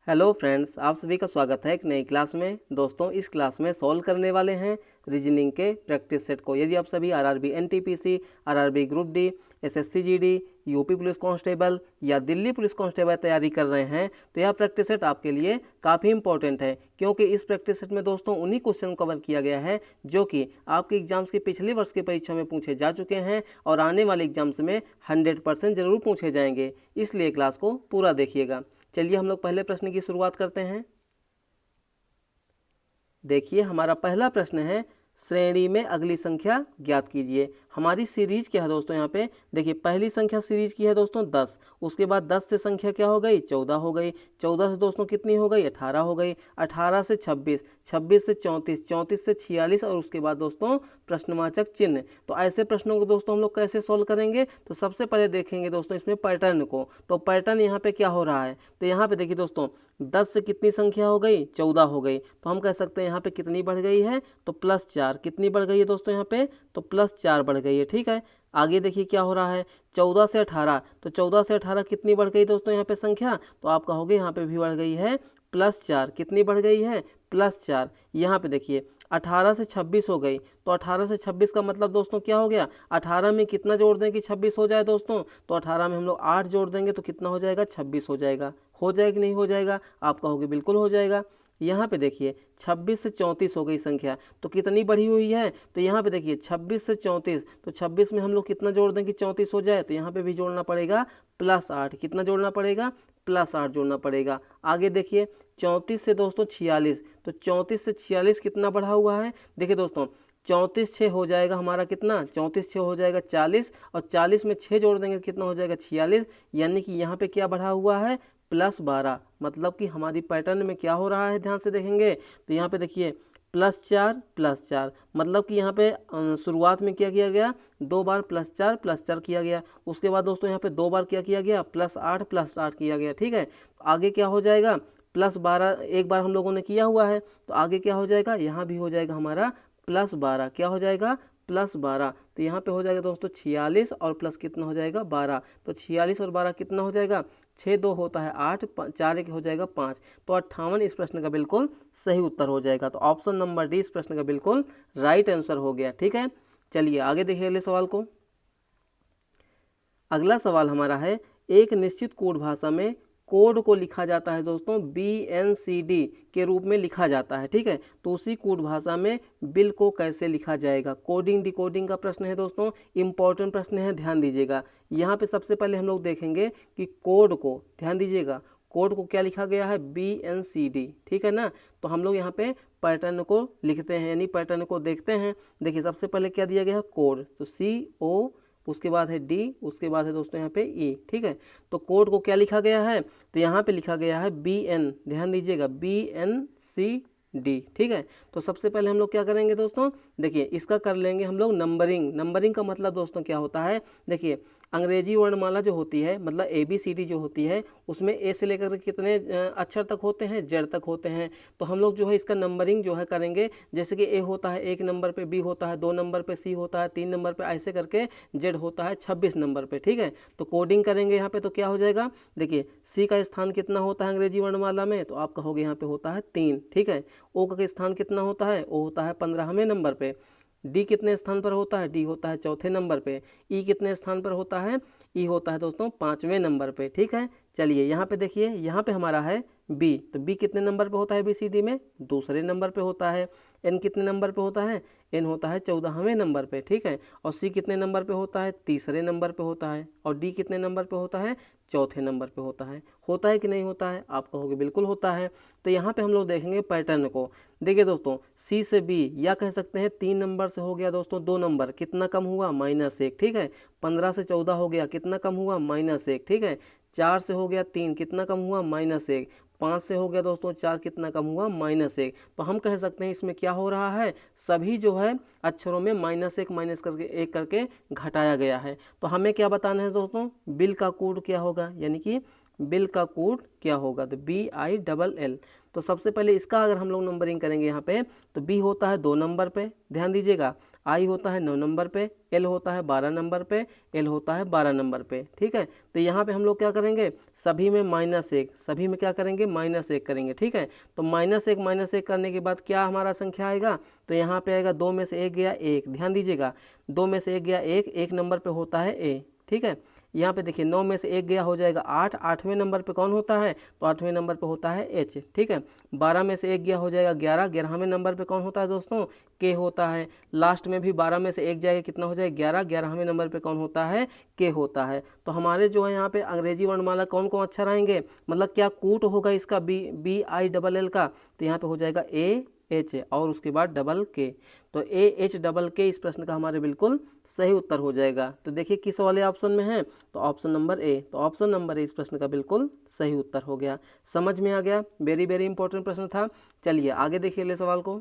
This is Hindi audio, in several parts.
हेलो फ्रेंड्स, आप सभी का स्वागत है एक नई क्लास में। दोस्तों, इस क्लास में सॉल्व करने वाले हैं रीजनिंग के प्रैक्टिस सेट को। यदि आप सभी RRB NTPC, RRB group D, SSC GD, UP police constable या दिल्ली पुलिस कांस्टेबल तैयारी कर रहे हैं तो यह प्रैक्टिस सेट आपके लिए काफ़ी इंपॉर्टेंट है, क्योंकि इस प्रैक्टिस सेट में दोस्तों उन्हीं क्वेश्चन कवर किया गया है जो कि आपके एग्जाम्स के पिछले वर्ष की परीक्षा में पूछे जा चुके हैं और आने वाले एग्जाम्स में 100% जरूर पूछे जाएंगे। इसलिए क्लास को पूरा देखिएगा। चलिए हम लोग पहले प्रश्न की शुरुआत करते हैं। देखिए, हमारा पहला प्रश्न है, श्रेणी में अगली संख्या ज्ञात कीजिए। हमारी सीरीज क्या है दोस्तों? यहाँ पे देखिए, पहली संख्या सीरीज की है दोस्तों 10। उसके बाद 10 से संख्या क्या हो गई? 14 हो गई। 14 से दोस्तों कितनी हो गई? 18 हो गई। 18 से 26, 26 से 34, 34 से 46 और उसके बाद दोस्तों प्रश्नवाचक चिन्ह। तो ऐसे प्रश्नों को दोस्तों हम लोग कैसे सोल्व करेंगे? तो सबसे पहले देखेंगे दोस्तों इसमें पैटर्न को। तो पैटर्न यहाँ पे क्या हो रहा है? तो यहाँ पे देखिए दोस्तों 10 से कितनी संख्या हो गई? 14 हो गई। तो हम कह सकते हैं यहाँ पे कितनी बढ़ गई है? तो +4। कितनी बढ़ गई है दोस्तों यहाँ पे? तो +4 बढ़ गई है। ठीक है, आगे देखिए क्या हो रहा है। 14 से 18, तो 14 से 18 कितनी बढ़ गई दोस्तों यहाँ पे संख्या? तो आप कहोगे यहाँ पे भी बढ़ गई है +4। कितनी बढ़ गई है? +4। यहाँ पे देखिए 18 से 26 हो गई। तो 18 से 26 का मतलब दोस्तों क्या हो गया? 18 में कितना जोड़ दें कि 26 हो जाए दोस्तों? तो 18 में हम लोग 8 जोड़ देंगे तो कितना हो जाएगा? 26 हो जाएगा। हो जाएगा कि नहीं हो जाएगा? आप कहोगे बिल्कुल हो जाएगा। यहाँ पे देखिए 26 से 34 हो गई संख्या, तो कितनी बढ़ी हुई है? तो यहाँ पे देखिए 26 से 34, तो 26 में हम लोग कितना जोड़ दें कि 34 हो जाए? तो यहाँ पे भी जोड़ना पड़ेगा +8। कितना जोड़ना पड़ेगा? +8 जोड़ना पड़ेगा। आगे देखिए 34 से दोस्तों 46, तो 34 से 46 कितना बढ़ा हुआ है? देखिए दोस्तों 34 6 हो जाएगा हमारा कितना? 34 6 हो जाएगा 40, और 40 में 6 जोड़ देंगे कितना हो जाएगा? 46। यानी कि यहाँ पे क्या बढ़ा हुआ है? +12। मतलब कि हमारी पैटर्न में क्या हो रहा है, ध्यान से देखेंगे तो यहाँ पे देखिए +4 +4, मतलब कि यहाँ पे शुरुआत में क्या किया गया? 2 बार +4 किया गया। उसके बाद दोस्तों यहाँ पे 2 बार क्या किया गया? +8 किया गया। ठीक है, आगे क्या हो जाएगा? +12 एक बार हम लोगों ने किया हुआ है, तो आगे क्या हो जाएगा? यहाँ भी हो जाएगा हमारा +12। क्या हो जाएगा? +12। तो यहाँ पे हो जाएगा दोस्तों 46 और प्लस कितना हो जाएगा? 12। तो 46 और 12 कितना हो जाएगा? 6 2 होता है 8, 4 1 हो जाएगा 5। तो 58 इस प्रश्न का बिल्कुल सही उत्तर हो जाएगा। तो ऑप्शन नंबर डी इस प्रश्न का बिल्कुल राइट आंसर हो गया। ठीक है, चलिए आगे देखिए अगले सवाल को। अगला सवाल हमारा है, एक निश्चित कोड भाषा में कोड को लिखा जाता है दोस्तों BNCD के रूप में लिखा जाता है। ठीक है, तो उसी कोड भाषा में बिल को कैसे लिखा जाएगा? कोडिंग डिकोडिंग का प्रश्न है दोस्तों, इंपॉर्टेंट प्रश्न है, ध्यान दीजिएगा। यहाँ पे सबसे पहले हम लोग देखेंगे कि कोड को, ध्यान दीजिएगा, कोड को क्या लिखा गया है? BNCD। ठीक है ना, तो हम लोग यहाँ पे पैटर्न को लिखते हैं, यानी पैटर्न को देखते हैं। देखिए सबसे पहले क्या दिया गया है? कोड, तो CO, उसके बाद है D, उसके बाद है दोस्तों यहाँ पे E। ठीक है, तो कोड को क्या लिखा गया है? तो यहाँ पे लिखा गया है BN, ध्यान दीजिएगा, BNCD। ठीक है, तो सबसे पहले हम लोग क्या करेंगे दोस्तों? देखिए इसका कर लेंगे हम लोग नंबरिंग। नंबरिंग का मतलब दोस्तों क्या होता है? देखिए अंग्रेजी वर्णमाला जो होती है, मतलब ABCD जो होती है, उसमें A से लेकर कितने अक्षर तक होते हैं? Z तक होते हैं। तो हम लोग जो है इसका नंबरिंग जो है करेंगे, जैसे कि A होता है 1 नंबर पे, B होता है 2 नंबर पे, C होता है 3 नंबर पे, ऐसे करके Z होता है 26 नंबर पे। ठीक है, तो कोडिंग करेंगे यहाँ पे तो क्या हो जाएगा? देखिए C का स्थान कितना होता है अंग्रेजी वर्णमाला में? तो आप कहोगे यहाँ पे होता है 3। ठीक है, O का स्थान कितना होता है? O होता है 15वें नंबर पे। D कितने स्थान पर होता है? D होता है 4थे नंबर पे। E कितने स्थान पर होता है? E होता है दोस्तों 5वें नंबर पे। ठीक है, चलिए यहाँ पे देखिए, यहाँ पे हमारा है B, तो B कितने नंबर पे होता है ABCD में? दूसरे नंबर पे होता है। N कितने नंबर पे होता है? N होता है 14वें नंबर पे। ठीक है, और C कितने नंबर पे होता है? तीसरे नंबर पे होता है। और D कितने नंबर पे होता है? चौथे नंबर पे होता है। होता है कि नहीं होता है? आप कहोगे बिल्कुल होता है। तो यहाँ पे हम लोग देखेंगे पैटर्न को। देखिए दोस्तों C से B, या कह सकते हैं 3 नंबर से हो गया दोस्तों 2 नंबर, कितना कम हुआ? -1। ठीक है, 15 से 14 हो गया, कितना कम हुआ? -1। ठीक है, 4 से हो गया 3, कितना कम हुआ? -1। 5 से हो गया दोस्तों 4, कितना कम हुआ? -1। तो हम कह सकते हैं इसमें क्या हो रहा है? सभी जो है अक्षरों में -1 माइनस करके 1 करके घटाया गया है। तो हमें क्या बताना है दोस्तों? बिल का कोड क्या होगा? यानी कि बिल का कोड क्या होगा, तो BILL। तो सबसे पहले इसका अगर हम लोग नंबरिंग करेंगे यहाँ पे, तो बी होता है 2 नंबर पे, ध्यान दीजिएगा, आई होता है 9 नंबर पे, एल होता है 12 नंबर पे, एल होता है 12 नंबर पे, ठीक है। तो यहाँ पे हम लोग क्या करेंगे, सभी में -1, सभी में क्या करेंगे, -1 करेंगे, ठीक है। तो -1 करने के बाद क्या हमारा संख्या आएगा, तो यहाँ पे आएगा 2 में से 1 गया 1, ध्यान दीजिएगा, 2 में से 1 गया 1, 1 नंबर पे होता है ए, ठीक है। यहाँ पे देखिए 9 में से 1 गया हो जाएगा 8, 8वें नंबर पे कौन होता है, तो 8वें नंबर पे होता है एच, ठीक है। 12 में से 1 गया हो जाएगा 11, 11वें नंबर पे कौन होता है दोस्तों, के होता है। लास्ट में भी 12 में से 1 जाएगा कितना हो जाएगा 11, 11वें नंबर पे कौन होता है, के होता है। तो हमारे जो है यहाँ पे अंग्रेजी वर्णमाला कौन कौन अक्षर आएंगे, मतलब क्या कूट होगा इसका BILL का, तो यहाँ पे हो जाएगा AH और उसके बाद डबल के, तो AH इस प्रश्न का हमारे बिल्कुल सही उत्तर हो जाएगा। तो देखिए किस वाले ऑप्शन में है, तो ऑप्शन नंबर ए, तो ऑप्शन नंबर ए इस प्रश्न का बिल्कुल सही उत्तर हो गया। समझ में आ गया, वेरी वेरी इंपॉर्टेंट प्रश्न था। चलिए आगे देखिए अगले सवाल को।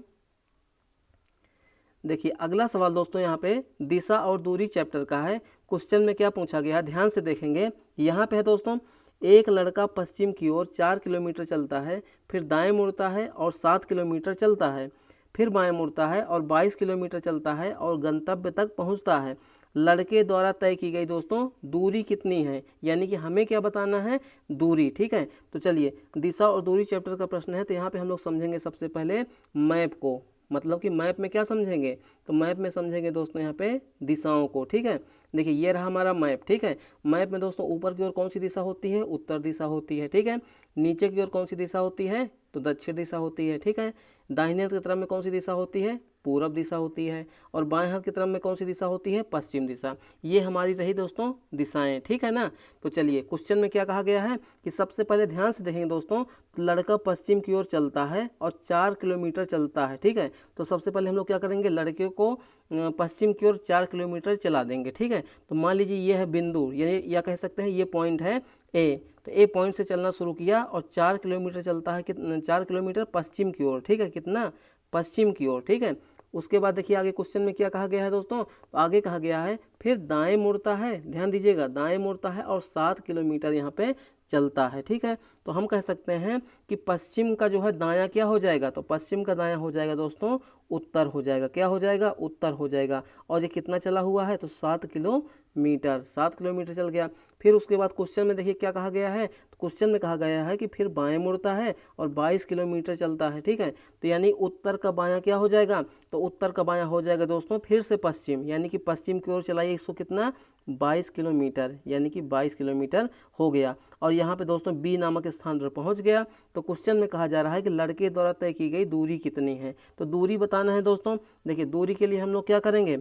देखिए अगला सवाल दोस्तों यहाँ पे दिशा और दूरी चैप्टर का है। क्वेश्चन में क्या पूछा गया है, ध्यान से देखेंगे। यहाँ पे है दोस्तों, एक लड़का पश्चिम की ओर 4 किलोमीटर चलता है, फिर दाएं मुड़ता है और 7 किलोमीटर चलता है, फिर बाएं मुड़ता है और 22 किलोमीटर चलता है और गंतव्य तक पहुंचता है। लड़के द्वारा तय की गई दोस्तों दूरी कितनी है, यानी कि हमें क्या बताना है, दूरी, ठीक है। तो चलिए दिशा और दूरी चैप्टर का प्रश्न है, तो यहाँ पे हम लोग समझेंगे सबसे पहले मैप को, मतलब कि मैप में क्या समझेंगे, तो मैप में समझेंगे दोस्तों यहाँ पे दिशाओं को, ठीक है। देखिए ये रहा हमारा मैप, ठीक है। मैप में दोस्तों ऊपर की ओर कौन सी दिशा होती है, उत्तर दिशा होती है, ठीक है। नीचे की ओर कौन सी दिशा होती है, तो दक्षिण दिशा होती है, ठीक है। दाहिने हाथ की तरफ में कौन सी दिशा होती है, पूरब दिशा होती है, और बाएं हाथ की तरफ में कौन सी दिशा होती है, पश्चिम दिशा। ये हमारी रही दोस्तों दिशाएं, ठीक है ना। तो चलिए क्वेश्चन में क्या कहा गया है कि सबसे पहले ध्यान से देखेंगे दोस्तों, लड़का पश्चिम की ओर चलता है और 4 किलोमीटर चलता है, ठीक है। तो सबसे पहले हम लोग क्या करेंगे, लड़के को पश्चिम की ओर 4 किलोमीटर चला देंगे, ठीक है। तो मान लीजिए ये है बिंदु, या कह सकते हैं ये पॉइंट है ए, तो ए पॉइंट से चलना शुरू किया और 4 किलोमीटर चलता है, कितना 4 किलोमीटर पश्चिम की ओर, ठीक है, कितना पश्चिम की ओर, ठीक है। उसके बाद देखिए आगे क्वेश्चन में क्या कहा गया है दोस्तों, तो आगे कहा गया है फिर दाएं मुड़ता है, ध्यान दीजिएगा, दाएं मुड़ता है और 7 किलोमीटर यहाँ पे चलता है, ठीक है। तो हम कह सकते हैं कि पश्चिम का जो है दायां क्या हो जाएगा, तो पश्चिम का दायां हो जाएगा दोस्तों उत्तर हो जाएगा, क्या हो जाएगा, उत्तर हो जाएगा। और ये कितना चला हुआ है, तो 7 किलोमीटर, 7 किलोमीटर चल गया। फिर उसके बाद क्वेश्चन में देखिए क्या कहा गया है, तो क्वेश्चन में कहा गया है कि फिर बाएं मुड़ता है और 22 किलोमीटर चलता है, ठीक है। तो यानी उत्तर का बायां क्या हो जाएगा, तो उत्तर का बायां हो जाएगा दोस्तों फिर से पश्चिम, यानी कि पश्चिम की ओर चलाइए इसको, कितना 22 किलोमीटर, यानी कि 22 किलोमीटर हो गया। और यहाँ पे दोस्तों बी नामक स्थान पर पहुँच गया। तो क्वेश्चन में कहा जा रहा है कि लड़के द्वारा तय की गई दूरी कितनी है, तो दूरी बताना है दोस्तों। देखिए दूरी के लिए हम लोग क्या करेंगे,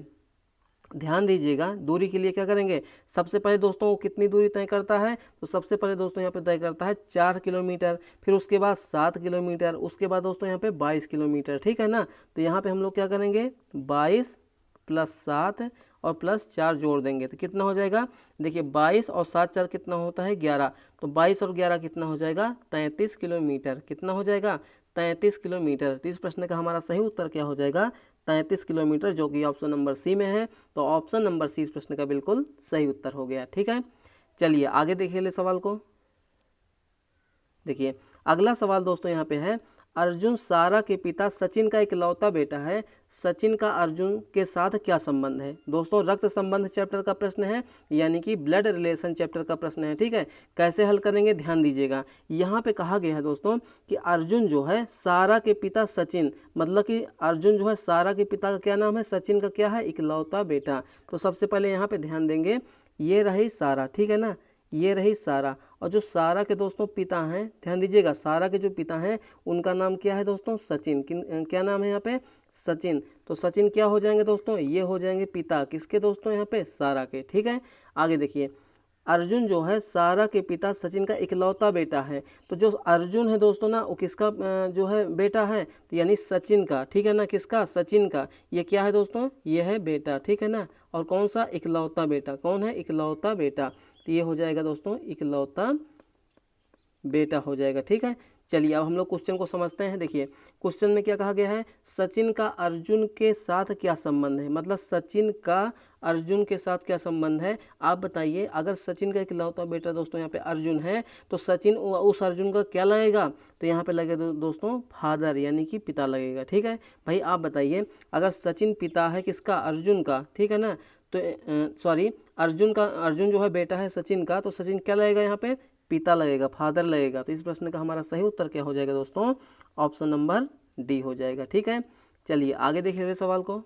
ध्यान दीजिएगा, दूरी के लिए क्या करेंगे, सबसे पहले दोस्तों वो कितनी दूरी तय करता है, तो सबसे पहले दोस्तों यहाँ पे तय करता है 4 किलोमीटर, फिर उसके बाद 7 किलोमीटर, उसके बाद दोस्तों यहाँ पे 22 किलोमीटर, ठीक है ना। तो यहाँ पे हम लोग क्या करेंगे, 22 + 7 और +4 जोड़ देंगे, तो कितना हो जाएगा, देखिए 22 और 7 4 कितना होता है 11, तो 22 और 11 कितना हो जाएगा, 33 किलोमीटर, कितना हो जाएगा, 33 किलोमीटर। तो इस प्रश्न का हमारा सही उत्तर क्या हो जाएगा, 33 किलोमीटर, जो कि ऑप्शन नंबर सी में है। तो ऑप्शन नंबर सी इस प्रश्न का बिल्कुल सही उत्तर हो गया, ठीक है। चलिए आगे देखिए ले सवाल को। देखिए अगला सवाल दोस्तों यहाँ पे है, अर्जुन सारा के पिता सचिन का इकलौता बेटा है, सचिन का अर्जुन के साथ क्या संबंध है। दोस्तों रक्त संबंध चैप्टर का प्रश्न है, यानी कि ब्लड रिलेशन चैप्टर का प्रश्न है, ठीक है। कैसे हल करेंगे, ध्यान दीजिएगा। यहाँ पे कहा गया है दोस्तों कि अर्जुन जो है सारा के पिता सचिन, मतलब कि अर्जुन जो है सारा के पिता का क्या नाम है, सचिन का क्या है, इकलौता बेटा। तो सबसे पहले यहाँ पे ध्यान देंगे, ये रही सारा, ठीक है ना, ये रही सारा, और जो सारा के दोस्तों पिता हैं, ध्यान दीजिएगा, सारा के जो पिता हैं उनका नाम क्या है दोस्तों, सचिन। क्या नाम है यहाँ पे, सचिन। तो सचिन क्या हो जाएंगे दोस्तों, ये हो जाएंगे पिता, किसके दोस्तों, यहाँ पे सारा के, ठीक है। आगे देखिए, अर्जुन जो है सारा के पिता सचिन का इकलौता बेटा है। तो जो अर्जुन है दोस्तों ना, वो किसका जो है बेटा है, तो यानी सचिन का, ठीक है ना, किसका, सचिन का। ये क्या है दोस्तों, ये है बेटा, ठीक है ना। और कौन सा, इकलौता बेटा, कौन है, इकलौता बेटा। तो ये हो जाएगा दोस्तों इकलौता बेटा हो जाएगा। ठीक है, चलिए अब हम लोग क्वेश्चन को समझते हैं। देखिए क्वेश्चन में क्या कहा गया है, सचिन का अर्जुन के साथ क्या संबंध है, मतलब सचिन का अर्जुन के साथ क्या संबंध है, आप बताइए। अगर सचिन का इकलौता बेटा दोस्तों यहाँ पे अर्जुन है तो सचिन उस अर्जुन का क्या लगेगा, तो यहाँ पे लगेगा दोस्तों फादर यानी कि पिता लगेगा। ठीक है भाई, आप बताइए अगर सचिन पिता है किसका, अर्जुन का, ठीक है ना, तो सॉरी अर्जुन जो है बेटा है सचिन का, तो सचिन क्या लगेगा यहाँ पे, पिता लगेगा, फादर लगेगा। तो इस प्रश्न का हमारा सही उत्तर क्या हो जाएगा दोस्तों, ऑप्शन नंबर डी हो जाएगा। ठीक है, चलिए आगे देखिए सवाल को।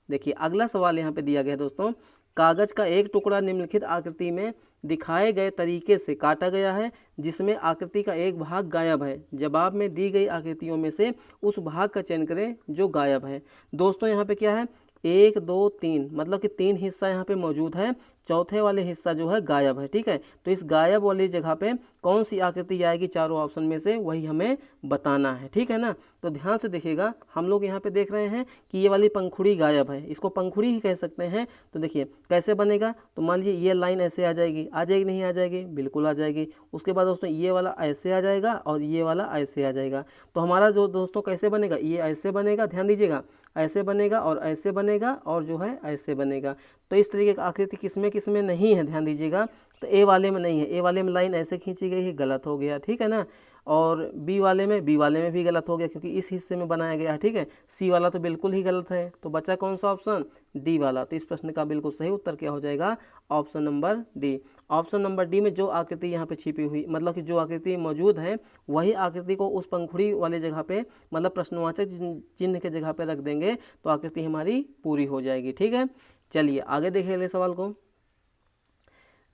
देखिए अगला सवाल यहाँ पे दिया गया है दोस्तों, कागज का एक टुकड़ा निम्नलिखित आकृति में दिखाए गए तरीके से काटा गया है जिसमें आकृति का एक भाग गायब है। जवाब में दी गई आकृतियों में से उस भाग का चयन करें जो गायब है। दोस्तों यहाँ पे क्या है, 1 2 3 मतलब कि 3 हिस्सा यहाँ पे मौजूद है, चौथे वाले हिस्सा जो है गायब है। ठीक है, तो इस गायब वाली जगह पे कौन सी आकृति आएगी चारों ऑप्शन में से, वही हमें बताना है। ठीक है ना, तो ध्यान से देखिएगा। हम लोग यहाँ पे देख रहे हैं कि ये वाली पंखुड़ी गायब है, इसको पंखुड़ी ही कह सकते हैं। तो देखिए कैसे बनेगा, तो मान लीजिए ये लाइन ऐसे आ जाएगी, नहीं आ जाएगी, बिल्कुल आ जाएगी। उसके बाद दोस्तों ये वाला ऐसे आ जाएगा और ये वाला ऐसे आ जाएगा। तो हमारा जो दोस्तों कैसे बनेगा, ये ऐसे बनेगा, ध्यान दीजिएगा, ऐसे बनेगा और ऐसे बनेगा और जो है ऐसे बनेगा। तो इस तरीके का आकृति किसमें नहीं है, ध्यान दीजिएगा। तो ए वाले में नहीं है, ए वाले में लाइन ऐसे खींची गई है, गलत हो गया। ठीक है ना, और बी वाले में भी गलत हो गया क्योंकि इस हिस्से में बनाया गया है। ठीक है, सी वाला तो बिल्कुल ही गलत है। तो बचा कौन सा ऑप्शन, डी वाला। तो इस प्रश्न का बिल्कुल सही उत्तर क्या हो जाएगा, option number D. Option number D में जो आकृति यहाँ पे छिपी हुई, मतलब कि जो आकृति मौजूद है वही आकृति को उस पंखुड़ी वाले जगह पे, मतलब प्रश्नवाचक चिन्ह के जगह पे रख देंगे तो आकृति हमारी पूरी हो जाएगी। ठीक है, चलिए आगे देखिए अगले सवाल को।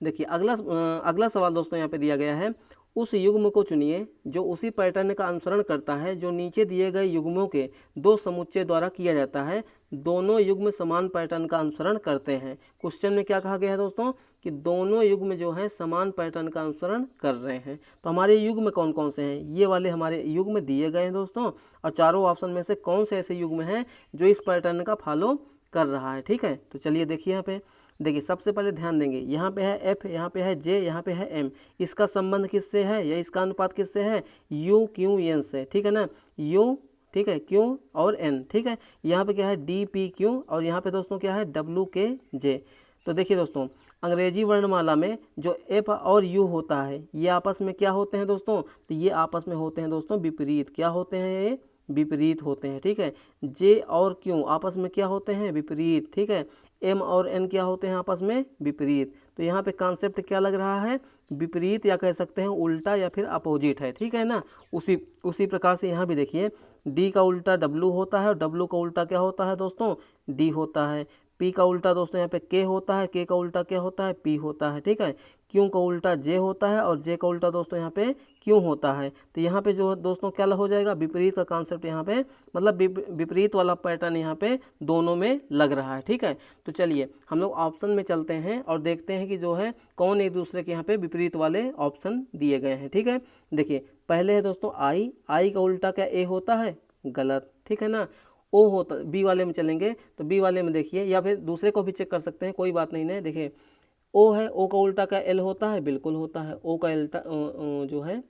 देखिए अगला सवाल दोस्तों यहाँ पे दिया गया है, उस युग्म को चुनिए जो उसी पैटर्न का अनुसरण करता है जो नीचे दिए गए युग्मों के दो समुच्चय द्वारा किया जाता है। दोनों युग्म समान पैटर्न का अनुसरण करते हैं। क्वेश्चन में क्या कहा गया है दोस्तों, कि दोनों युग्म जो हैं समान पैटर्न का अनुसरण कर रहे हैं। तो हमारे युग्म कौन कौन से हैं, ये वाले हमारे युग्म दिए गए हैं दोस्तों, और चारों ऑप्शन में से कौन से ऐसे युग्म हैं जो इस पैटर्न का फॉलो कर रहा है। ठीक है, तो चलिए देखिए यहाँ पे। देखिए सबसे पहले ध्यान देंगे, यहाँ पे है एफ, यहाँ पे है जे, यहाँ पे है एम। इसका संबंध किससे है या इसका अनुपात किससे है, यू क्यू एन से। ठीक है ना, यू, ठीक है, क्यू और एन। ठीक है, यहाँ पे क्या है डी पी क्यू और यहाँ पे दोस्तों क्या है डब्ल्यू के जे। तो देखिए दोस्तों अंग्रेजी वर्णमाला में जो एफ और यू होता है ये आपस में क्या होते हैं दोस्तों, तो ये आपस में होते हैं दोस्तों विपरीत। क्या होते हैं ये, विपरीत होते हैं। ठीक है, जे और क्यू आपस में क्या होते हैं, विपरीत। ठीक है, एम और एन क्या होते हैं आपस में, विपरीत। तो यहाँ पे कॉन्सेप्ट क्या लग रहा है, विपरीत, या कह सकते हैं उल्टा या फिर अपोजिट है। ठीक है ना, उसी प्रकार से यहाँ भी देखिए डी का उल्टा डब्लू होता है और डब्लू का उल्टा क्या होता है दोस्तों, डी होता है। पी का उल्टा दोस्तों यहाँ पे के होता है, के का उल्टा क्या होता है, पी होता है। ठीक है, क्यू का उल्टा जे होता है और जे का उल्टा दोस्तों यहाँ पे क्यों होता है। तो यहाँ पे जो दोस्तों क्या हो जाएगा, विपरीत का कॉन्सेप्ट यहाँ पे, मतलब विपरीत वाला पैटर्न यहाँ पे दोनों में लग रहा है। ठीक है, तो चलिए हम लोग ऑप्शन में चलते हैं और देखते हैं कि जो है कौन एक दूसरे के यहाँ पे विपरीत वाले ऑप्शन दिए गए हैं। ठीक है, देखिए पहले है दोस्तों आई का उल्टा क्या ए होता है, गलत। ठीक है ना, ओ होता, बी वाले में चलेंगे तो बी वाले में देखिए, या फिर दूसरे को भी चेक कर सकते हैं, कोई बात नहीं है। देखिए ओ है, ओ का उल्टा का एल होता है, बिल्कुल होता है। ओ का उल्टा जो है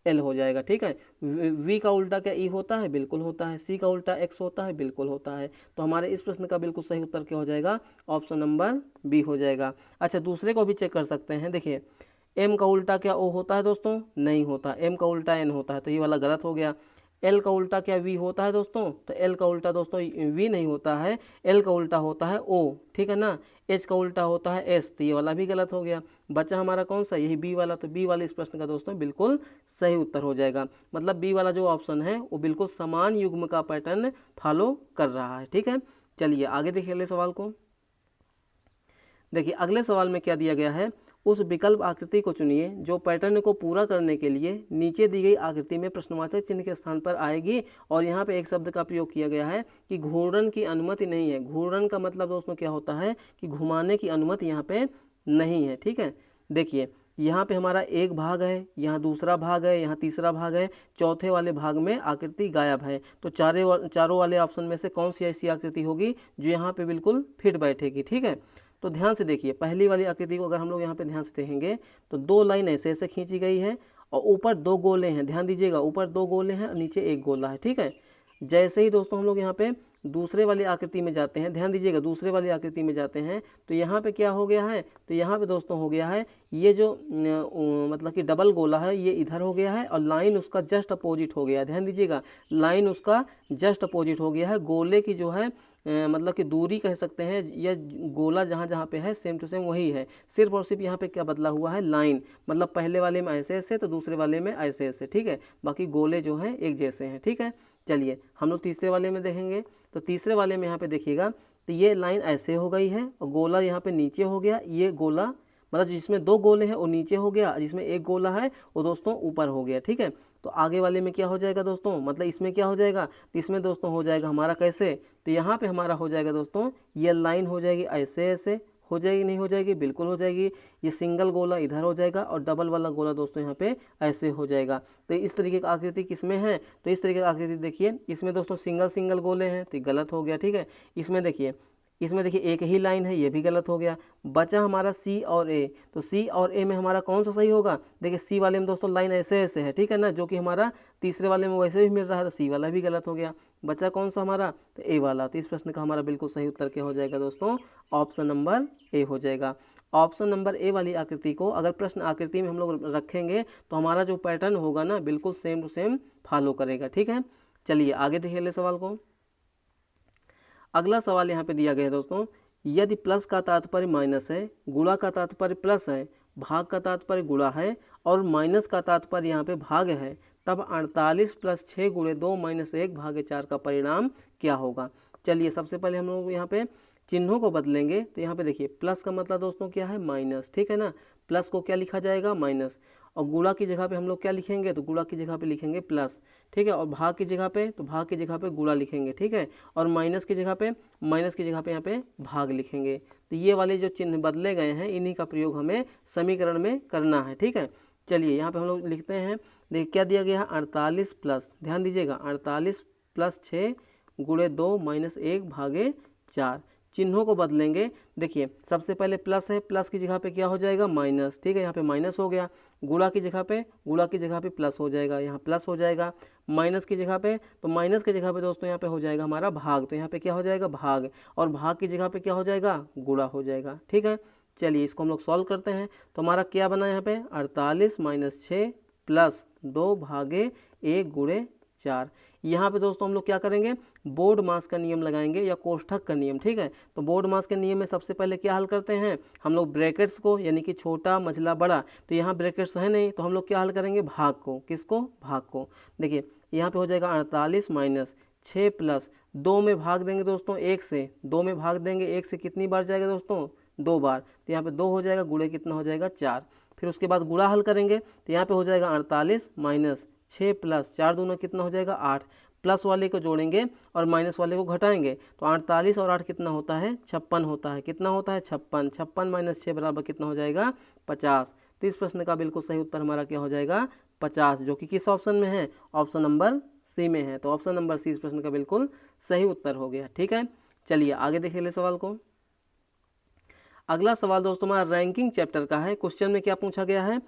एल हो जाएगा। ठीक है, वी का उल्टा क्या ई होता है, बिल्कुल होता है। सी का उल्टा एक्स होता है, बिल्कुल होता है। तो हमारे इस प्रश्न का बिल्कुल सही उत्तर क्या हो जाएगा, ऑप्शन नंबर बी हो जाएगा। अच्छा दूसरे को भी चेक कर सकते हैं। देखिए एम का उल्टा क्या ओ होता है दोस्तों, नहीं होता। एम का उल्टा एन होता है, तो ये वाला गलत हो गया। एल का उल्टा क्या वी होता है दोस्तों, तो एल का उल्टा दोस्तों वी नहीं होता है, एल का उल्टा होता है ओ। ठीक है ना, एच का उल्टा होता है एस, तो ये वाला भी गलत हो गया। बचा हमारा कौन सा, यही बी वाला। तो बी वाले इस प्रश्न का दोस्तों बिल्कुल सही उत्तर हो जाएगा। मतलब बी वाला जो ऑप्शन है वो बिल्कुल समान युग्म का पैटर्न फॉलो कर रहा है। ठीक है, चलिए आगे देखिए अगले सवाल को। देखिए अगले सवाल में क्या दिया गया है, उस विकल्प आकृति को चुनिए जो पैटर्न को पूरा करने के लिए नीचे दी गई आकृति में प्रश्नवाचक चिन्ह के स्थान पर आएगी। और यहाँ पे एक शब्द का प्रयोग किया गया है कि घूर्णन की अनुमति नहीं है। घूर्णन का मतलब दोस्तों क्या होता है कि घुमाने की अनुमति यहाँ पे नहीं है। ठीक है, देखिए यहाँ पे हमारा एक भाग है, यहाँ दूसरा भाग है, यहाँ तीसरा भाग है, चौथे वाले भाग में आकृति गायब है। तो चारों वाले ऑप्शन में से कौन सी ऐसी आकृति होगी जो यहाँ पे बिल्कुल फिट बैठेगी। ठीक है, तो ध्यान से देखिए, पहली वाली आकृति को अगर हम लोग यहाँ पे ध्यान से देखेंगे तो 2 लाइन ऐसे ऐसे खींची गई है और ऊपर 2 गोले हैं, ध्यान दीजिएगा, ऊपर 2 गोले हैं और नीचे 1 गोला है, ठीक है। जैसे ही दोस्तों हम लोग यहाँ पे दूसरे वाली आकृति में जाते हैं, ध्यान दीजिएगा, दूसरे वाली आकृति में जाते हैं तो यहाँ पे क्या हो गया है, तो यहाँ पे दोस्तों हो गया है ये जो मतलब कि डबल गोला है ये इधर हो गया है और लाइन उसका जस्ट अपोजिट हो गया है, ध्यान दीजिएगा, लाइन उसका जस्ट अपोजिट हो गया है। गोले की जो है मतलब कि दूरी कह सकते हैं, या गोला जहाँ जहाँ पे है सेम टू सेम वही है, सिर्फ और सिर्फ यहाँ पे क्या बदला हुआ है, लाइन, मतलब पहले वाले में ऐसे ऐसे तो दूसरे वाले में ऐसे ऐसे, ठीक है, बाकी गोले जो हैं एक जैसे हैं, ठीक है। चलिए हम लोग तीसरे वाले में देखेंगे, तो तीसरे वाले में यहाँ पे देखिएगा तो ये लाइन ऐसे हो गई है और गोला यहाँ पे नीचे हो गया, ये गोला मतलब जिसमें 2 गोले हैं वो नीचे हो गया, जिसमें 1 गोला है वो दोस्तों ऊपर हो गया, ठीक है। तो आगे वाले में क्या हो जाएगा दोस्तों, मतलब इसमें क्या हो जाएगा, तो इसमें दोस्तों हो जाएगा हमारा कैसे, तो यहाँ पे हमारा हो जाएगा दोस्तों ये लाइन हो जाएगी ऐसे ऐसे, हो जाएगी नहीं हो जाएगी, बिल्कुल हो जाएगी। ये सिंगल गोला इधर हो जाएगा और डबल वाला गोला दोस्तों यहाँ पे ऐसे हो जाएगा। तो इस तरीके का आकृति किसमें है, तो इस तरीके का आकृति देखिए, इसमें दोस्तों सिंगल गोले हैं तो गलत हो गया, ठीक है। इसमें देखिए एक ही लाइन है, ये भी गलत हो गया। बचा हमारा सी और ए, तो सी और ए में हमारा कौन सा सही होगा, देखिए सी वाले में दोस्तों लाइन ऐसे ऐसे है, ठीक है ना, जो कि हमारा तीसरे वाले में वैसे भी मिल रहा है, तो सी वाला भी गलत हो गया। बचा कौन सा हमारा, तो ए वाला। तो इस प्रश्न का हमारा बिल्कुल सही उत्तर क्या हो जाएगा दोस्तों, ऑप्शन नंबर ए हो जाएगा। ऑप्शन नंबर ए वाली आकृति को अगर प्रश्न आकृति में हम लोग रखेंगे तो हमारा जो पैटर्न होगा ना बिल्कुल सेम टू सेम फॉलो करेगा, ठीक है। चलिए आगे देखिए ले सवाल को। अगला सवाल यहाँ पे दिया गया है दोस्तों, यदि प्लस का तात्पर्य माइनस है, गुणा का तात्पर्य प्लस है, भाग का तात्पर्य गुणा है और माइनस का तात्पर्य यहाँ पे भाग है, तब 48 + 6 × 2 - 1/4 का परिणाम क्या होगा। चलिए सबसे पहले हम लोग यहाँ पे चिन्हों को बदलेंगे। तो यहाँ पे देखिए प्लस का मतलब दोस्तों क्या है, माइनस, ठीक है ना, प्लस को क्या लिखा जाएगा, माइनस, और गुणा की जगह पे हम लोग क्या लिखेंगे, तो गुणा की जगह पे लिखेंगे प्लस, ठीक है, और भाग की जगह पे, तो भाग की जगह पे गुणा लिखेंगे, ठीक है, और माइनस की जगह पे यहाँ पे भाग लिखेंगे। तो ये वाले जो चिन्ह बदले गए हैं इन्हीं का प्रयोग हमें समीकरण में करना है, ठीक है। चलिए यहाँ पे हम लोग लिखते हैं, देखिए क्या दिया गया है, 48 प्लस, ध्यान दीजिएगा, 48 + 6 × 2 - 1/4। चिन्हों को बदलेंगे। देखिए सबसे पहले प्लस है, प्लस की जगह पे क्या हो जाएगा, माइनस, ठीक है, यहाँ पे माइनस हो गया। गुणा की जगह पे प्लस हो जाएगा, यहाँ प्लस हो जाएगा। माइनस की जगह पे, तो माइनस की जगह पे दोस्तों यहाँ पे हो जाएगा हमारा भाग, तो यहाँ पे क्या हो जाएगा, भाग, और भाग की जगह पे क्या हो जाएगा, गुणा हो जाएगा, ठीक है। चलिए इसको हम लोग सॉल्व करते हैं। तो हमारा क्या बना यहाँ पे, 48 - 6 + 2/1 × 4। यहाँ पे दोस्तों हम लोग क्या करेंगे, बोर्ड मास का नियम लगाएंगे या कोष्ठक का नियम, ठीक है। तो बोर्ड मास के नियम में सबसे पहले क्या हल करते हैं हम लोग, ब्रैकेट्स को, यानी कि छोटा मझला बड़ा, तो यहाँ ब्रैकेट्स है नहीं तो हम लोग क्या हल करेंगे, भाग को, किसको, भाग को। देखिए यहाँ पे हो जाएगा 48 - 6 + 2 में भाग देंगे दोस्तों 1 से, 2 में भाग देंगे 1 से, कितनी बार जाएगा दोस्तों, 2 बार, तो यहाँ पे 2 हो जाएगा, गुणे कितना हो जाएगा, 4। फिर उसके बाद गुणा हल करेंगे तो यहाँ पे हो जाएगा 48 - 6 + 4 दूना कितना हो जाएगा, 8। प्लस वाले को जोड़ेंगे और माइनस वाले को घटाएंगे तो 48 और 8 कितना होता है, 56 होता है। कितना होता है, 56। 56 - 6 बराबर कितना हो जाएगा, 50। तो इस प्रश्न का बिल्कुल सही उत्तर हमारा क्या हो जाएगा, 50, जो कि किस ऑप्शन में है, ऑप्शन नंबर सी में है। तो ऑप्शन नंबर सी इस प्रश्न का बिल्कुल सही उत्तर हो गया, ठीक है। चलिए आगे देख ले सवाल को। अगला सवाल दोस्तों हमारा रैंकिंग चैप्टर का है। क्वेश्चन में क्या पूछा गया है,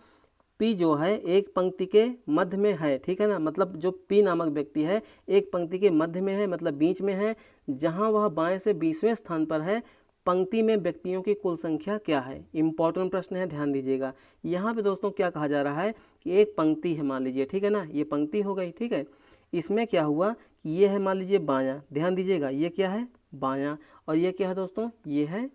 पी जो है एक पंक्ति के मध्य में है, ठीक है ना, मतलब जो पी नामक व्यक्ति है एक पंक्ति के मध्य में है, मतलब बीच में है, जहां वह बाएं से 20वें स्थान पर है। पंक्ति में व्यक्तियों की कुल संख्या क्या है। इंपॉर्टेंट प्रश्न है, ध्यान दीजिएगा। यहाँ पे दोस्तों क्या कहा जा रहा है कि एक पंक्ति है, मान लीजिए, ठीक है ना, ये पंक्ति हो गई, ठीक है। इसमें क्या हुआ कि ये है मान लीजिए बायां, ध्यान दीजिएगा, ये क्या है, बायां, और ये क्या है दोस्तों, ये है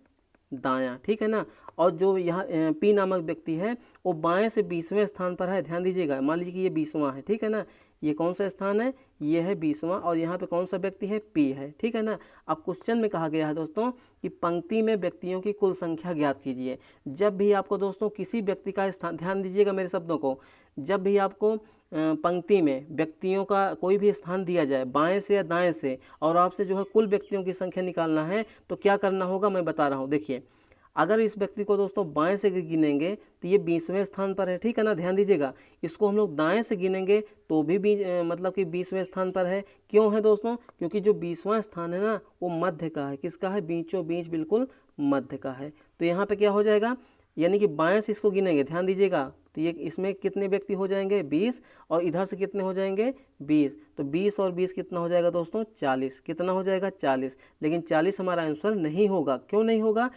दायां, ठीक है ना। और जो यहाँ पी नामक व्यक्ति है वो बाएं से 20वें स्थान पर है, ध्यान दीजिएगा। मान लीजिए कि ये 20वां है, ठीक है ना, ये कौन सा स्थान है, ये है 20वां, और यहाँ पे कौन सा व्यक्ति है, पी है, ठीक है ना। अब क्वेश्चन में कहा गया है दोस्तों कि पंक्ति में व्यक्तियों की कुल संख्या ज्ञात कीजिए। जब भी आपको दोस्तों किसी व्यक्ति का स्थान, ध्यान दीजिएगा मेरे शब्दों को, जब भी आपको पंक्ति में व्यक्तियों का कोई भी स्थान दिया जाए बाएं से या दाएं से, और आपसे जो है कुल व्यक्तियों की संख्या निकालना है, तो क्या करना होगा मैं बता रहा हूँ। देखिए अगर इस व्यक्ति को दोस्तों बाएं से गिनेंगे तो ये 20वें स्थान पर है, ठीक है ना, ध्यान दीजिएगा। इसको हम लोग दाएं से गिनेंगे तो भी मतलब कि 20वें स्थान पर है। क्यों है दोस्तों, क्योंकि जो 20वां स्थान है ना वो मध्य का है, किसका है, बीचों बीच बिल्कुल मध्य का है। तो यहाँ पे क्या हो जाएगा, यानी कि बाएं से इसको गिनेंगे, ध्यान दीजिएगा, तो ये इसमें कितने व्यक्ति हो जाएंगे 20, और इधर से कितने हो जाएंगे 20, तो 20 और 20 कितना हो जाएगा दोस्तों 40, कितना हो जाएगा 40। लेकिन 40 हमारा आंसर नहीं होगा। क्यों नहीं होगा,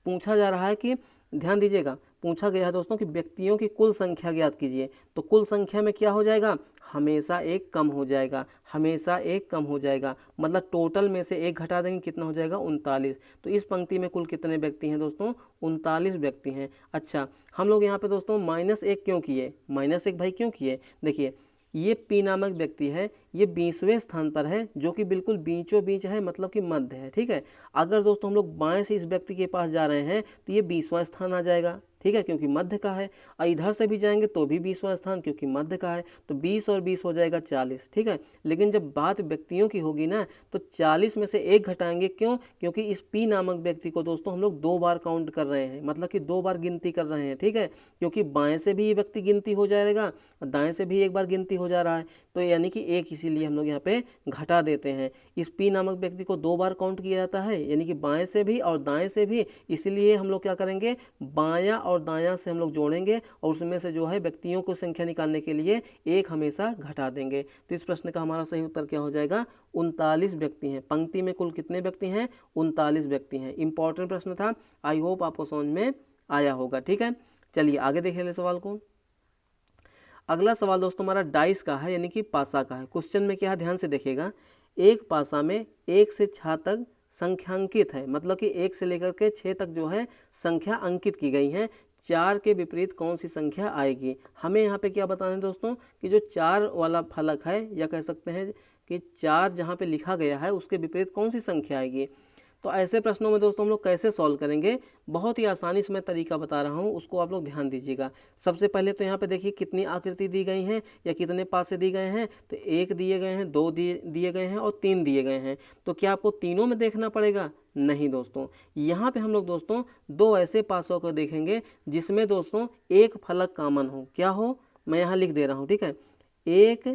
पूछा जा रहा है कि, ध्यान दीजिएगा, पूछा गया है दोस्तों कि व्यक्तियों की कुल संख्या ज्ञात कीजिए। तो कुल संख्या में क्या हो जाएगा, हमेशा एक कम हो जाएगा, हमेशा एक कम हो जाएगा, मतलब टोटल में से एक घटा देंगे, कितना हो जाएगा 39। तो इस पंक्ति में कुल कितने व्यक्ति हैं दोस्तों, 39 व्यक्ति हैं। अच्छा, हम लोग यहाँ पे दोस्तों -1 क्यों किए, -1 भाई क्यों किए, देखिए ये P नामक व्यक्ति है, ये 20वें स्थान पर है, जो कि बिल्कुल बीचों बीच है, मतलब कि मध्य है, ठीक है। अगर दोस्तों हम लोग बाएं से इस व्यक्ति के पास जा रहे हैं तो ये 20वां स्थान आ जाएगा, ठीक है, क्योंकि मध्य का है। और इधर से भी जाएंगे तो भी 20वां स्थान, क्योंकि मध्य का है। तो 20 और 20 हो जाएगा 40, ठीक है। लेकिन जब बात व्यक्तियों की होगी ना, तो 40 में से एक घटाएंगे, क्यों, क्योंकि इस P नामक व्यक्ति को दोस्तों हम लोग 2 बार काउंट कर रहे हैं, मतलब कि 2 बार गिनती कर रहे हैं, ठीक है। क्योंकि बाएं से भी ये व्यक्ति गिनती हो जाएगा और दाएं से भी एक बार गिनती हो जा रहा है, तो यानी कि एक, इसीलिए हम लोग यहाँ पे घटा देते हैं। इस P नामक व्यक्ति को 2 बार काउंट किया जाता है, यानी कि बाएं से भी और दाएं से भी, इसलिए हम लोग क्या करेंगे, बायां और दायां से हम लोग जोड़ेंगे और उसमें से जो है व्यक्तियों को संख्या निकालने के लिए एक हमेशा घटा देंगे। तो इस प्रश्न का हमारा सही उत्तर क्या हो जाएगा, 39 व्यक्ति हैं। पंक्ति में कुल कितने व्यक्ति हैं, 39 व्यक्ति हैं। इंपॉर्टेंट प्रश्न था, आई होप आपको समझ में आया होगा, ठीक है। चलिए आगे देख ले सवाल को। अगला सवाल दोस्तों हमारा डाइस का है, यानी कि पासा का है। क्वेश्चन में क्या है, ध्यान से देखिएगा, एक पासा में 1 से 6 तक संख्यांकित है, मतलब कि 1 से लेकर के 6 तक जो है संख्या अंकित की गई हैं। 4 के विपरीत कौन सी संख्या आएगी। हमें यहाँ पे क्या बताना है दोस्तों, कि जो 4 वाला फलक है, या कह सकते हैं कि 4 जहाँ पे लिखा गया है उसके विपरीत कौन सी संख्या आएगी। तो ऐसे प्रश्नों में दोस्तों हम लोग कैसे सॉल्व करेंगे, बहुत ही आसानी से मैं तरीका बता रहा हूँ, उसको आप लोग ध्यान dीजिएगा। सबसे पहले तो यहाँ पे देखिए कितनी आकृति दी गई हैं या कितने पासे दी गए हैं, तो 1 दिए गए हैं, 2 दिए गए हैं और 3 दिए गए हैं। तो क्या आपको तीनों में देखना पड़ेगा, नहीं दोस्तों। यहाँ पे हम लोग दोस्तों 2 ऐसे पासों को देखेंगे जिसमें दोस्तों एक फलक कॉमन हो। क्या हो, मैं यहाँ लिख दे रहा हूँ, ठीक है। एक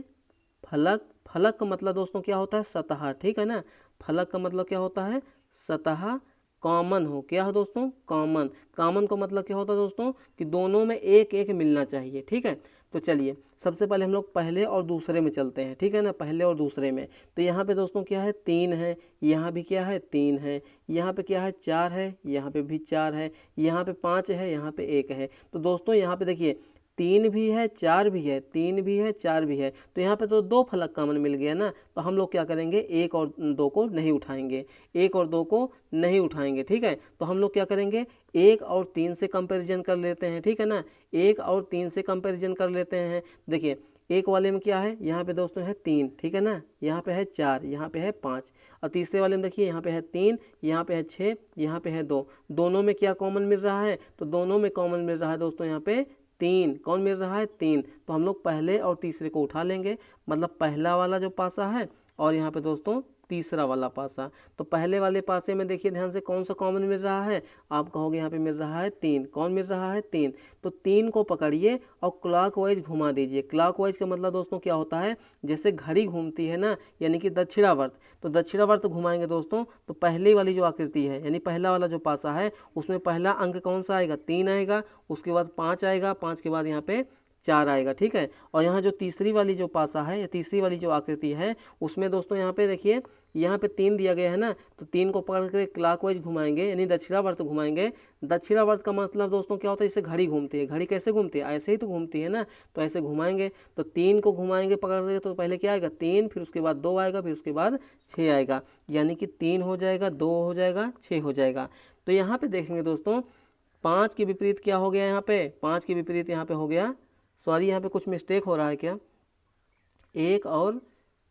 फलक, फलक का मतलब दोस्तों क्या होता है, सतह, ठीक है ना। फलक का मतलब क्या होता है, सतह। कॉमन हो, क्या हो दोस्तों, कॉमन। कॉमन का मतलब क्या होता है दोस्तों, कि दोनों में एक एक मिलना चाहिए, ठीक है। तो चलिए सबसे पहले हम लोग पहले और दूसरे में चलते हैं, ठीक है ना, पहले और दूसरे में। तो यहाँ पे दोस्तों क्या है, 3 है, यहाँ भी क्या है 3 है, यहाँ पे क्या है 4 है, यहाँ पे भी 4 है, यहाँ पे 5 है, यहाँ पे 1 है। तो दोस्तों यहाँ पे देखिए 3 भी है, 4 भी है, 3 भी है, 4 भी है, तो यहाँ पे तो 2 फलक कॉमन मिल गया ना। तो हम लोग क्या करेंगे, 1 और 2 को नहीं उठाएंगे, 1 और 2 को नहीं उठाएंगे, ठीक है। तो हम लोग क्या करेंगे, 1 और 3 से कंपैरिजन कर लेते हैं, ठीक है ना। 1 और 3 से कंपैरिजन कर लेते हैं। देखिए 1 वाले में क्या है, यहाँ पे दोस्तों है 3, ठीक है ना, यहाँ पे है 4, यहाँ पे है 5, और तीसरे वाले में देखिए यहाँ पे है 3, यहाँ पे है 6, यहाँ पे है 2। दोनों में क्या कॉमन मिल रहा है, तो दोनों में कॉमन मिल रहा है दोस्तों यहाँ पे 3। कौन मिल रहा है, 3। तो हम लोग पहले और तीसरे को उठा लेंगे, मतलब पहला वाला जो पासा है और यहाँ पे दोस्तों तीसरा वाला पासा। तो पहले वाले पासे में देखिए ध्यान से कौन सा कॉमन मिल रहा है, आप कहोगे यहाँ पे मिल रहा है 3। कौन मिल रहा है, 3। तो 3 को पकड़िए और क्लॉकवाइज घुमा दीजिए। क्लॉकवाइज का मतलब दोस्तों क्या होता है, जैसे घड़ी घूमती है ना, यानी कि दक्षिणावर्त। तो दक्षिणावर्त घुमाएंगे दोस्तों, तो पहले वाली जो आकृति है, यानी पहला वाला जो पासा है, उसमें पहला अंक कौन सा आएगा, 3 आएगा, उसके बाद 5 आएगा, 5 के बाद यहाँ पे 4 आएगा, ठीक है। और यहाँ जो तीसरी वाली जो पासा है या तीसरी वाली जो आकृति है, उसमें दोस्तों यहाँ पे देखिए, यहाँ पे 3 दिया गया है ना, तो 3 को पकड़ कर क्लॉकवाइज घुमाएंगे, यानी दक्षिणावर्त घुमाएंगे। दक्षिणावर्त का मतलब दोस्तों क्या होता है, इससे घड़ी घूमती है। घड़ी कैसे घूमती है, ऐसे ही तो घूमती है ना, तो ऐसे घुमाएंगे। तो 3 को घुमाएंगे पकड़ के, तो पहले क्या आएगा 3, फिर उसके बाद 2 आएगा, फिर उसके बाद 6 आएगा, यानी कि 3 हो जाएगा, 2 हो जाएगा, 6 हो जाएगा। तो यहाँ पे देखेंगे दोस्तों 5 के विपरीत क्या हो गया, यहाँ पे 5 के विपरीत यहाँ पे हो गया, सॉरी यहाँ पे कुछ मिस्टेक हो रहा है क्या, 1 और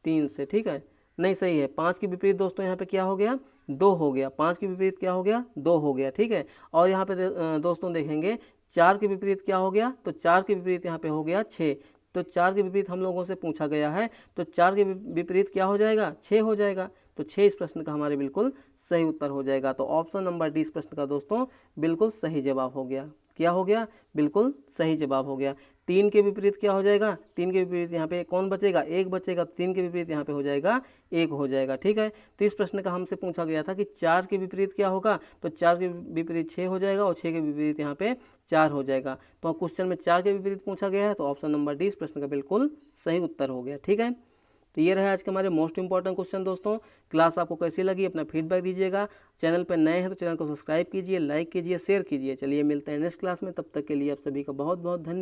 3 से, ठीक है, नहीं सही है। 5 के विपरीत दोस्तों यहाँ पे क्या हो गया, 2 हो गया। 5 के विपरीत क्या हो गया, 2 हो गया, ठीक है। और यहाँ पे दोस्तों देखेंगे 4 के विपरीत क्या हो गया, तो 4 के विपरीत यहाँ पे हो गया 6। तो 4 के विपरीत हम लोगों से पूछा गया है, तो 4 के विपरीत क्या हो जाएगा, 6 हो जाएगा। तो 6 इस प्रश्न का हमारे बिल्कुल सही उत्तर हो जाएगा। तो ऑप्शन नंबर डी इस प्रश्न का दोस्तों बिल्कुल सही जवाब हो गया। क्या हो गया? बिल्कुल सही जवाब हो गया। 3 के विपरीत क्या हो जाएगा? 3 के विपरीत यहाँ पे कौन बचेगा? 1 बचेगा। 3 के विपरीत यहाँ पे हो जाएगा 1 हो जाएगा। ठीक है, तो इस प्रश्न का हमसे पूछा गया था कि 4 के विपरीत क्या होगा, तो 4 के विपरीत 6 हो जाएगा और 6 के विपरीत यहाँ पे 4 हो जाएगा। तो क्वेश्चन में 4 के विपरीत पूछा गया है, तो ऑप्शन नंबर डी इस प्रश्न का बिल्कुल सही उत्तर हो गया। ठीक है, तो ये रहा आज के हमारे मोस्ट इंपॉर्टेंट क्वेश्चन दोस्तों। क्लास आपको कैसी लगी अपना फीडबैक दीजिएगा। चैनल पर नए हैं तो चैनल को सब्सक्राइब कीजिए, लाइक कीजिए, शेयर कीजिए। चलिए मिलते हैं नेक्स्ट क्लास में, तब तक के लिए आप सभी का बहुत बहुत धन्यवाद।